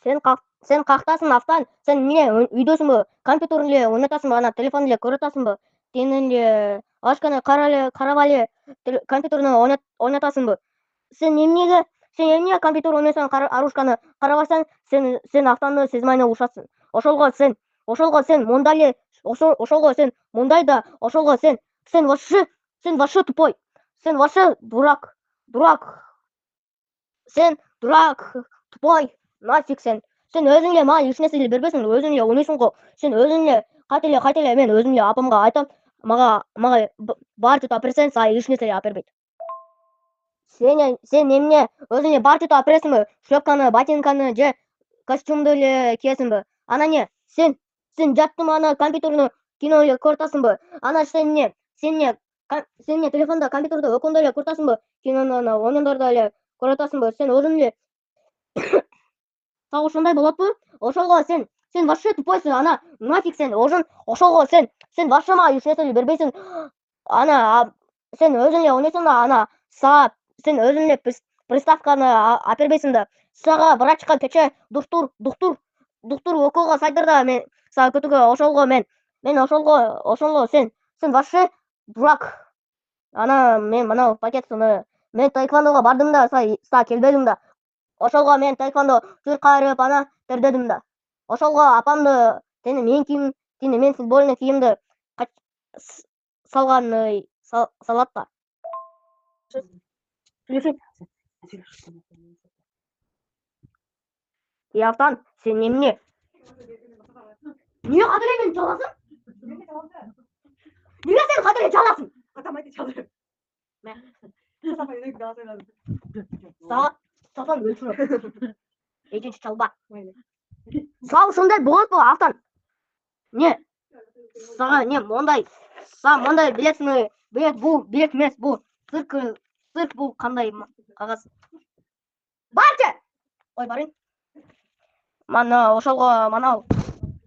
Сен қақтасың Автан? Сен не үйдесің бе? Компьютерін эле ойнатасың ба? Ана телефон эле көрүп атасың ба? Тенин эле ашкана карап эле компьютерин ойнатасың ба? Сен эмнеге компьютер ойносоң, арушканы карабасаң, сен Автанды сезмай урушасың. Ошолго сен мондай да, ошолго сен вообще тупой. Сен вообще дурак. Сен дурак, тупой. Нафиг сен. Сен өзүң эле мага эч нерсе бербейсиң, өзүң эле ойнойсуң го. Сен өзүң эле кайта эле мен өзүм эле апамга айтам, мага бар жутуп аперсең, сага эч нерсе апербейт. Сен эмне өзүң эле бар жутуп апересиңби? Шлёпканы, ботинканы же костюмду эле киесиңби? Ана не? Сен жаттым ана компьютерни кино эле көрүп атасыңбы? Ана сен эмне телефондо, компьютерде экөөндө эле көрүп атасыңбы? Кинону ана ойнондордо эле көрүп атасыңбы? Сен өзүң эле сага ошондой болотпу? Ошолго сен вообще тупойсуң. Ана нафиг сен ошолго сен вообще мага эч нерсе бербейсиң. Ана сен өзүң эле ойнойсуң да, ана сага сен өзүң эле приставканы апербейсиң да. Сага врачка кечээ доктур уколго сайдыр да мен сага көтөгө. Ошолго сен вообще дурак. Ана мен манабу пакетini мен таэквондого бардым да, сага келбедим да. Ошолго мен таэквондо чур кайрып ана тердедим да. Ошолго апамды мен футбольный кийимди салат да. Автан, сен эмне? Эмне ката эле мени чаласың? Эмне сен ката эле чаласың? Атамайды çalırım. Atamaydı daha söyledim. Саған өлчүрөм. Экинчи чалба. Сага ушундай болот го Автан? Не? Сага не мондай? Сага мондай билетсиңби? Бул билет эмес, бул цирк, бул кандай кагаз? Барчы! Ой, барың. Мана ошолго манабу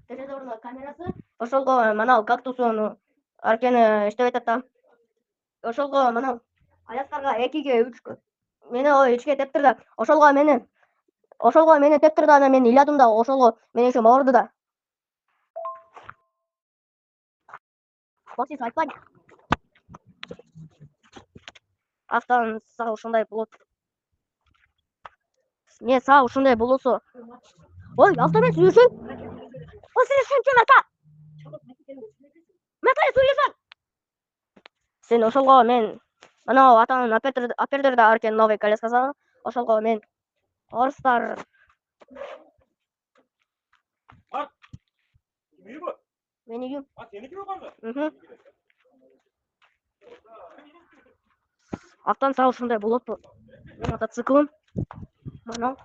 телевизордун камерасы, ошолго манабу кактустун аркени иштебей атат да. Ошолго манабу аяктарга 2-ге 3-кө мени 3-ге тептир да. Ошолго мени тептир да, мен ыйладым да, ошолго мен ишим ооруду да. Боксист айтпайм. Автан, сага ушундай болот. Мен сага ушундай болосо. Ой, Автан мен сүйлөшөйм. Ой, сүйлөшөйм ата. Мен кайра сүйлөшөм. Сен ошолго мен манабу атанын апердир да аркен новый коляскасы. Ошолго мен орустар мен үйүм. Seniki mi kaldı? Автан, сага ушундай болотпу? Мен мотоциклым манау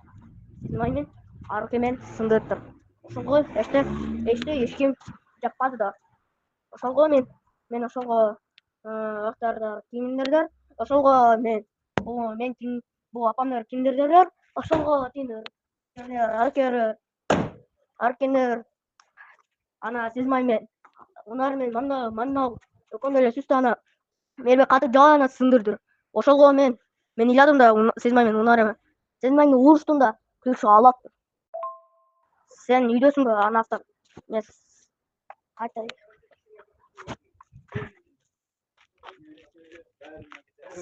сыймаймен арыкемен сындырыптыр. Ошолго эчким жакпады да. Ошолго мен ошолго актардар кимдирдер. Ошолго бул апамдар кимдирдер. Ошолго аркендер ана сезмаймен унармен мандау экөөндө эле сүздү ана мени катып жалана сындырды. Ошолго мен ыйладым да, сезмаймен унар сезмаймен уруштум да, күлүшүп алаттым. Сен үйдөсүңбү ана Автан? Мен кайта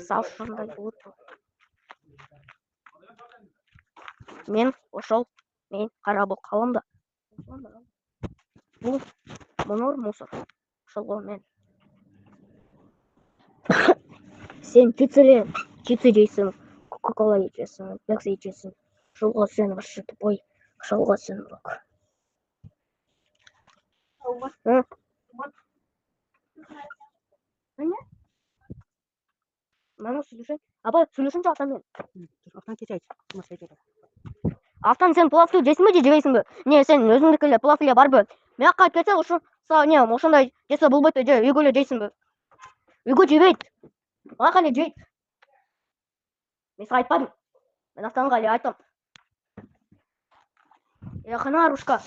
сага ушундай болотпу? Мен карабок калам да. Бул монор мусор. Ошолго мен сен чипсы жейсиң, кока-кола ичесиң, пепси ичесиң. Ошолго сен вообще тупой. Ошолго сен дурак. Эмне? Мана сүйлөшөйм. Апа, сүйлөшүнчү Автан мен. Aftan keçeyt. Автан, сен пловду жейсиңби же жебейсиңби? Не, сен өзүңдүкү эле плов эле барбы? Мен жака келсе ошондой жесе болбойт же үйгө эле жейсиңби? Үйгө жебейт. Ага эле жейт. Мен сага айтпадым. Мен Автанга эле айттым. Кана Арушка?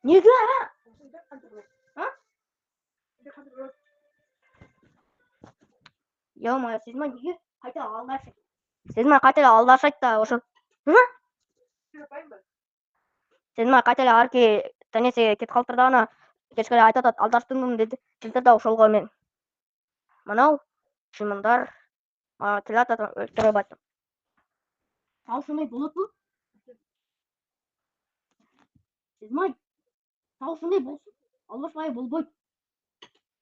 Неге? Ё-моё, сезмай неге кайта албайсың? сезмай кайтеле алдашат да ошол. Сезмай кайтеле арки таңертең кетип калыптыр да ана кечке эле айтып атат алдаштым деди да ошолго мен мынау чымындар мага келип атат өлтүрүп айттым. Ал ошондой болотпу? Сезмай. Ал ошондой болсун. Албашпай болбойт.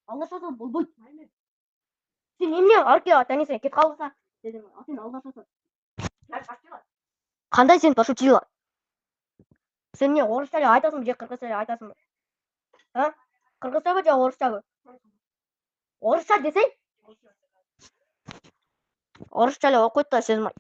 Алдашаса болбойт. Сен эмне арки таңертең кетип калдыңса дедим. А сен алдашасың. Кандай сен пошутила? Сен эмне орусча эле айтасыңбы же кыргызча эле айтасыңбы? А? Кыргызчабы же орусчабы? Орусча десең? Орусча эле окуйт да Сезмай.